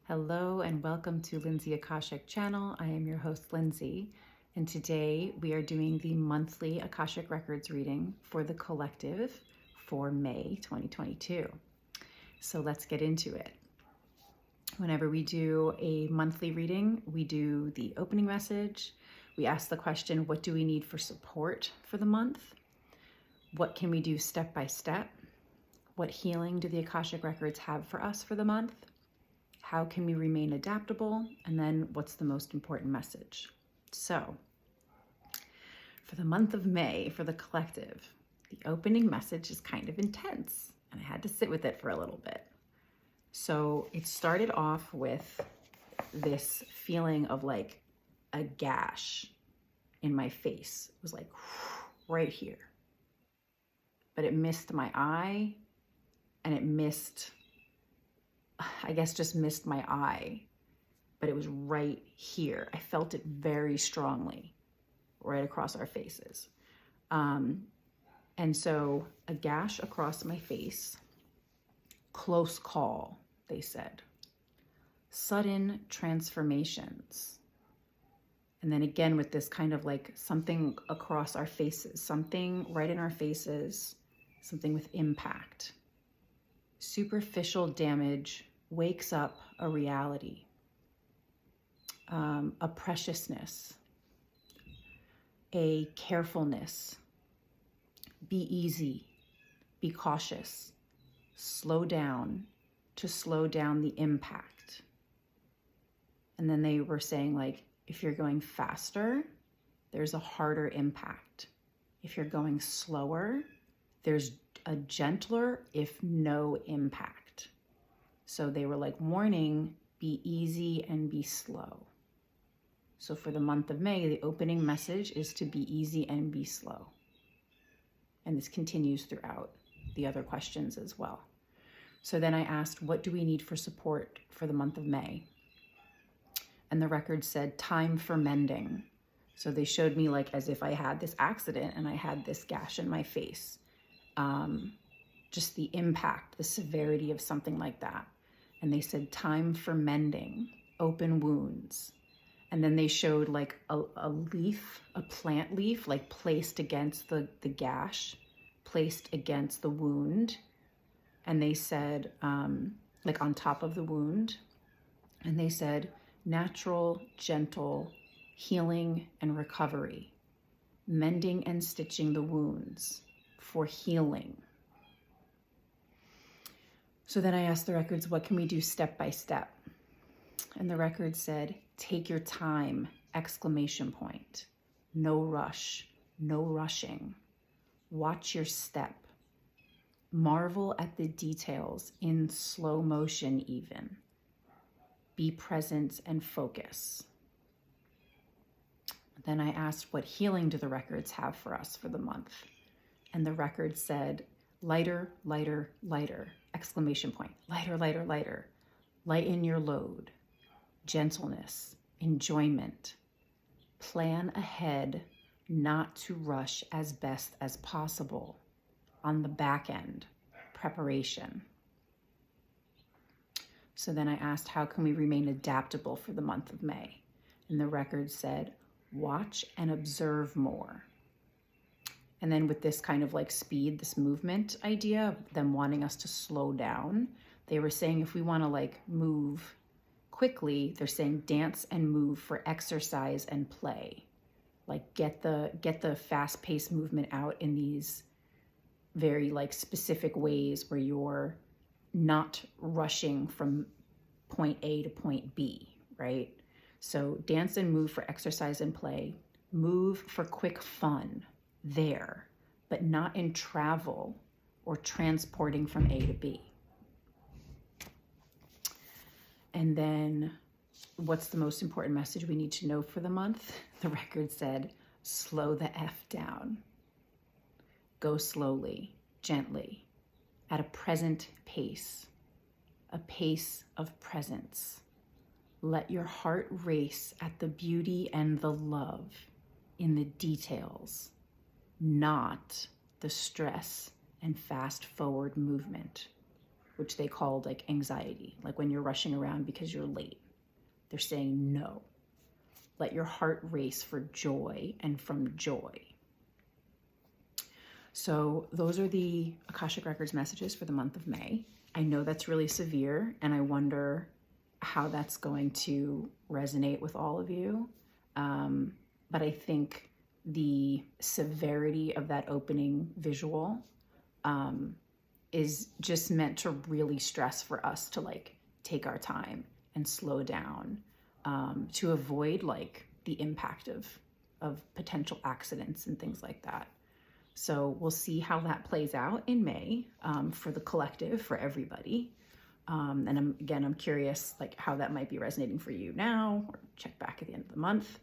Hello and welcome to Lindsay Akashic channel. I am your host, Lindsay, and today we are doing the monthly Akashic Records reading for the collective for May 2022. So let's get into it. Whenever we do a monthly reading, we do the opening message. We ask the question, what do we need for support for the month? What can we do step by step? What healing do the Akashic Records have for us for the month? How can we remain adaptable? And then what's the most important message? So for the month of May, for the collective, the opening message is kind of intense and I had to sit with it for a little bit. So it started off with this feeling of like a gash in my face. It was like right here, but it missed my eye and it missed, I guess just missed my eye, but it was right here. I felt it very strongly right across our faces. And so a gash across my face, close call, they said, sudden transformations. And then again with this kind of like something across our faces, something right in our faces, something with impact. Superficial damage wakes up a reality, a preciousness, a carefulness. Be easy, be cautious, slow down to slow down the impact. And then they were saying like, if you're going faster, there's a harder impact. If you're going slower, there's a gentler, if no impact. So they were like warning, be easy and be slow. So for the month of May, the opening message is to be easy and be slow. And this continues throughout the other questions as well. So then I asked, what do we need for support for the month of May? And the record said, time for mending. So they showed me like as if I had this accident and I had this gash in my face. Just the impact, the severity of something like that. And they said, time for mending, open wounds. And then they showed like a leaf, a plant leaf, like placed against the gash, placed against the wound. And they said, like on top of the wound. And they said, natural, gentle, healing and recovery, mending and stitching the wounds for healing. So then I asked the records, what can we do step by step? And the record said, take your time, exclamation point. No rush, no rushing. Watch your step. Marvel at the details in slow motion even. Be present and focus. Then I asked, what healing do the records have for us for the month? And the record said, lighter, lighter, lighter, exclamation point. Lighter, lighter, lighter. Lighten your load. Gentleness, enjoyment. Plan ahead, not to rush as best as possible. On the back end, preparation. So then I asked, how can we remain adaptable for the month of May? And the record said, watch and observe more. And then with this kind of like speed, this movement idea of them wanting us to slow down, they were saying if we want to like move quickly, they're saying dance and move for exercise and play. Like get the fast-paced movement out in these very like specific ways where you're not rushing from point A to point B, right? So dance and move for exercise and play, move for quick fun there, but not in travel or transporting from A to B. And then what's the most important message we need to know for the month? The record said, slow the F down. Go slowly, gently, at a present pace, a pace of presence. Let your heart race at the beauty and the love in the details, not the stress and fast forward movement. which they called like anxiety, like when you're rushing around because you're late. They're saying no. Let your heart race for joy and from joy. So those are the Akashic Records messages for the month of May. I know that's really severe, and I wonder how that's going to resonate with all of you. But I think the severity of that opening visual is just meant to really stress for us to like take our time and slow down, to avoid like the impact of potential accidents and things like that. So we'll see how that plays out in May, for the collective, for everybody. And I'm curious like how that might be resonating for you now, or check back at the end of the month.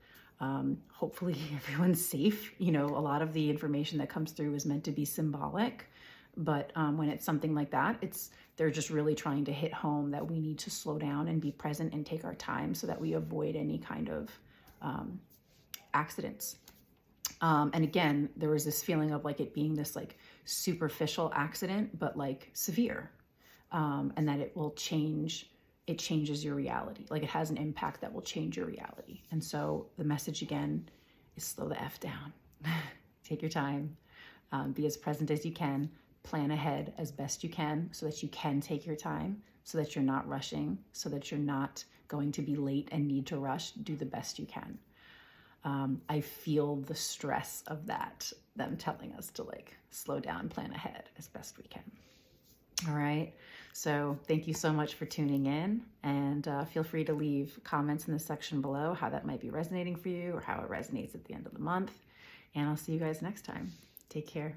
Hopefully everyone's safe. You know, a lot of the information that comes through is meant to be symbolic, but when it's something like that, they're just really trying to hit home that we need to slow down and be present and take our time so that we avoid any kind of accidents. And again, there was this feeling of like it being this like superficial accident, but like severe, and that it changes your reality. Like it has an impact that will change your reality. And so the message again is slow the F down. Take your time, be as present as you can, plan ahead as best you can so that you can take your time, so that you're not rushing, so that you're not going to be late and need to rush. Do the best you can. I feel the stress of that, them telling us to like slow down, plan ahead as best we can. All right. So thank you so much for tuning in, and feel free to leave comments in the section below how that might be resonating for you or how it resonates at the end of the month. And I'll see you guys next time. Take care.